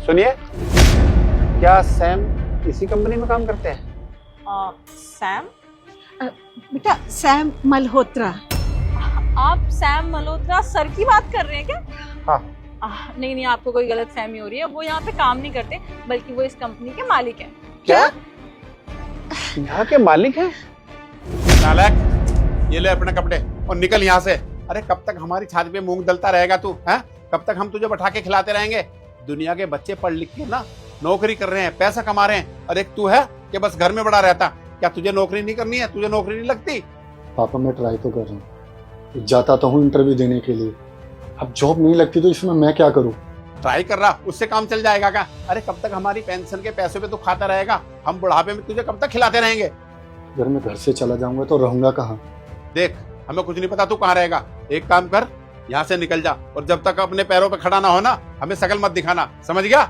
सुनिए, क्या सैम इसी कंपनी में काम करते हैं? सैम? बेटा सैम मल्होत्रा। आप सैम मल्होत्रा सर की बात कर रहे हैं क्या? हाँ। नहीं, आपको कोई गलत फहमी हो रही है। वो यहाँ पे काम नहीं करते, बल्कि वो इस कंपनी के मालिक हैं। क्या? यहाँ के मालिक हैं? नालायक, ये ले अपने कपड़े और निकल यहाँ से। अरे कब तक हमारी छाती पे मूंग दलता रहेगा तू? हैं? कब तक हम तुझे बैठा के खिलाते रहेंगे? दुनिया के बच्चे पढ़ लिख के ना नौकरी कर रहे हैं, पैसा कमा रहे हैं, और एक तू है कि बस घर में बड़ा रहता। क्या तुझे नौकरी नहीं करनी है? तुझे नौकरी नहीं लगती? पापा मैं ट्राई तो कर रहा हूँ, जाता तो हूँ इंटरव्यू देने के लिए। अब जॉब नहीं लगती तो इसमें मैं क्या करूँ? ट्राई कर रहा, उससे काम चल जाएगा क्या? अरे कब तक हमारी पेंशन के पैसे पे तू खाता रहेगा? हम बुढ़ापे में तुझे कब तक खिलाते रहेंगे? अगर मैं घर से चला जाऊंगा तो रहूंगा कहाँ? देख, हमें कुछ नहीं पता तू कहाँ रहेगा। एक काम कर, यहाँ से निकल जा, और जब तक अपने पैरों पे खड़ा ना हो ना, हमें शकल मत दिखाना, समझ गया?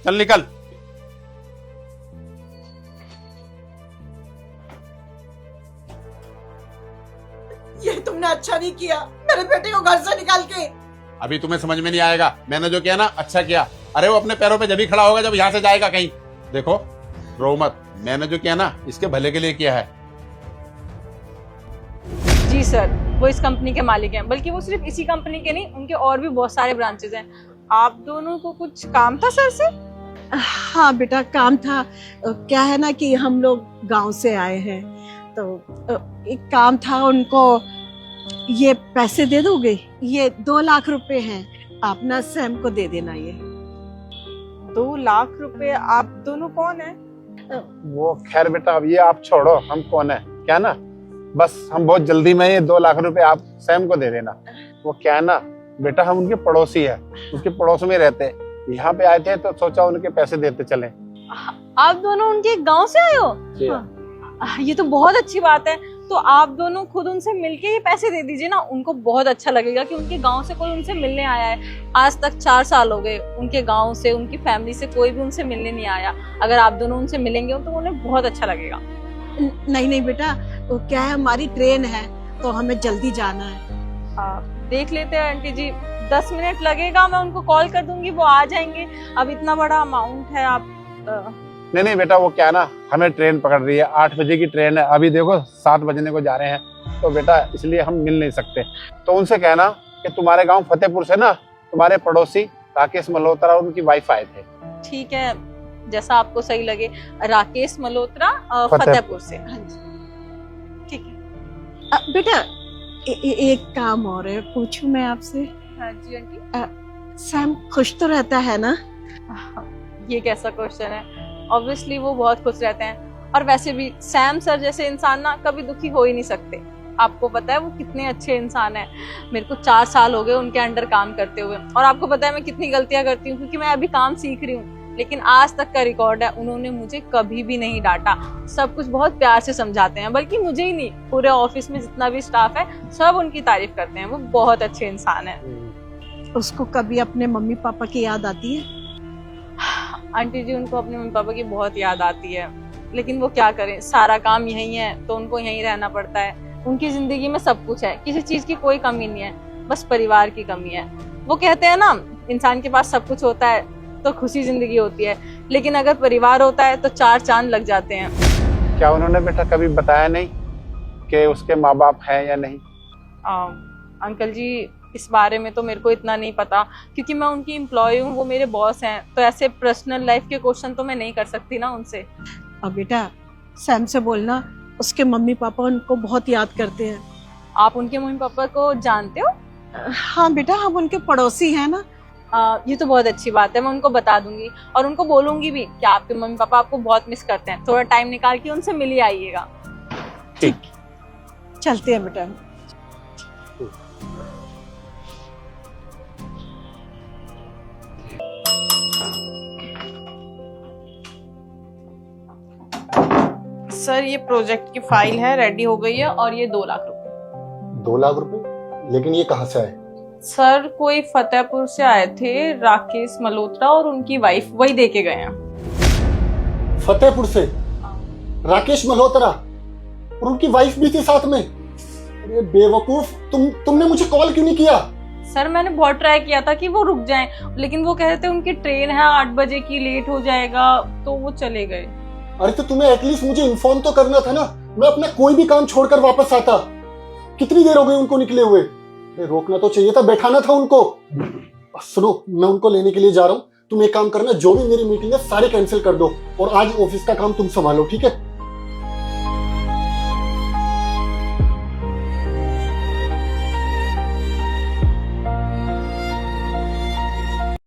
चल निकल। ये तुमने अच्छा नहीं किया मेरे बेटे को घर से निकाल के। अभी तुम्हें समझ में नहीं आएगा। मैंने जो किया ना, अच्छा किया। अरे वो अपने पैरों पे जब ही खड़ा होगा जब यहाँ से जाएगा कहीं। देखो, रो मत, मैंने जो किया ना इसके भले के लिए किया है। जी सर, वो इस कंपनी के मालिक हैं। बल्कि वो सिर्फ इसी कंपनी के नहीं, उनके और भी बहुत सारे ब्रांचेस हैं। आप दोनों को कुछ काम था सर से? हाँ बेटा काम था। क्या है ना कि हम लोग गांव से आए हैं, तो एक काम था। उनको ये पैसे दे दोगे? ये 2 लाख रुपए हैं, आप ना सैम को दे देना। ये 2 लाख रुपए? आप दोनों कौन है? वो खैर बेटा, अब ये आप छोड़ो, हम कौन है क्या ना। बस हम बहुत जल्दी में ये 2 लाख रुपए आप सैम को दे देना। वो क्या है ना बेटा, हम उनके पड़ोसी है, उनके पड़ोस में रहते हैं। यहाँ पे आए थे तो सोचा उनके पैसे देते चले। आप दोनों उनके गांव से आए हो? ये तो बहुत अच्छी बात है। तो आप दोनों खुद उनसे मिलके ये पैसे दे दीजिए ना। उनको बहुत अच्छा लगेगा कि उनके गांव से कोई उनसे मिलने आया है। आज तक 4 साल हो गए, उनके गांव से, उनकी फैमिली से कोई भी उनसे मिलने नहीं आया। अगर आप दोनों उनसे मिलेंगे तो उन्हें बहुत अच्छा लगेगा। नहीं बेटा, वो क्या है, हमारी ट्रेन है तो हमें जल्दी जाना है। देख लेते हैं आंटी जी, 10 मिनट लगेगा, मैं उनको कॉल कर दूंगी, वो आ जाएंगे। अब इतना बड़ा अमाउंट है। आप नहीं बेटा, वो क्या ना, हमें ट्रेन पकड़ रही है, 8 बजे की ट्रेन है। अभी देखो 7 बजने को जा रहे हैं, तो बेटा इसलिए हम मिल नहीं सकते। तो उनसे कहना कि तुम्हारे गांव फतेहपुर से ना तुम्हारे पड़ोसी राकेश मल्होत्रा और उनकी वाइफ आए थे। ठीक है, जैसा आपको सही लगे। राकेश मल्होत्रा फतेहपुर से। हाँ जी ठीक है। बेटा एक काम और है, पूछूं मैं आपसे? हाँ जी आंटी। सैम खुश तो रहता है ना? ये कैसा क्वेश्चन है? ऑब्वियसली वो बहुत खुश रहते हैं। और वैसे भी सैम सर जैसे इंसान ना कभी दुखी हो ही नहीं सकते। आपको पता है वो कितने अच्छे इंसान है। मेरे को 4 साल हो गए उनके अंडर काम करते हुए, और आपको पता है मैं कितनी गलतियां करती हूँ, क्योंकि मैं अभी काम सीख रही हूँ। लेकिन आज तक का रिकॉर्ड है, उन्होंने मुझे कभी भी नहीं डांटा। सब कुछ बहुत प्यार से समझाते हैं। बल्कि मुझे ही नहीं, पूरे ऑफिस में जितना भी स्टाफ है सब उनकी तारीफ करते हैं। वो बहुत अच्छे इंसान है। उसको कभी अपने मम्मी पापा की याद आती है? आंटी जी, उनको अपने मम्मी पापा की बहुत याद आती है, लेकिन वो क्या करें, सारा काम यहीं है तो उनको यहीं रहना पड़ता है। उनकी जिंदगी में सब कुछ है, किसी चीज की कोई कमी नहीं है, बस परिवार की कमी है। वो कहते हैं ना, इंसान के पास सब कुछ होता है तो खुशी जिंदगी होती है, लेकिन अगर परिवार होता है तो 4 चांद लग जाते हैं। क्या उन्होंने बेटा कभी बताया नहीं कि उसके माँ बाप हैं या नहीं? अंकल जी, इस बारे में तो मेरे को इतना नहीं पता, क्योंकि मैं उनकी एम्प्लॉय हूँ, वो मेरे बॉस हैं। तो ऐसे पर्सनल लाइफ के क्वेश्चन तो मैं नहीं कर सकती ना उनसे। अब बेटा सैम से बोलना, उसके मम्मी पापा उनको बहुत याद करते हैं। आप उनके मम्मी पापा को जानते हो? हाँ बेटा, हम उनके पड़ोसी हैं ना। ये तो बहुत अच्छी बात है। मैं उनको बता दूंगी और उनको बोलूंगी भी कि आपके मम्मी पापा आपको बहुत मिस करते हैं। थोड़ा टाइम निकाल के उनसे मिल ही आइएगा। ठीक, चलते हैं बेटा। सर, ये प्रोजेक्ट की फाइल है, रेडी हो गई है, और ये 2 लाख रुपए। 2 लाख रुपए? लेकिन ये कहाँ से आए? सर, कोई फतेहपुर से आए थे, राकेश मल्होत्रा और उनकी वाइफ, वही दे के गए हैं। फतेहपुर से राकेश मल्होत्रा और उनकी वाइफ भी थी साथ में? अरे बेवकूफ, तुमने मुझे कॉल क्यों नहीं किया? सर मैंने बहुत ट्राई किया था कि वो रुक जाएं, लेकिन वो कह रहे थे उनकी ट्रेन है 8 बजे की, लेट हो जाएगा, तो वो चले गए। अरे तो तुम्हें एटलीस्ट मुझे इन्फॉर्म तो करना था ना, मैं अपना कोई भी काम छोड़कर वापस आता। कितनी देर हो गई उनको निकले हुए? रोकना तो चाहिए था, बैठाना था उनको। सुनो, मैं उनको लेने के लिए जा रहा हूँ, तुम एक काम करना, जो भी मेरी मीटिंग है सारी कैंसिल कर दो और आज ऑफिस का काम तुम संभालो, ठीक है?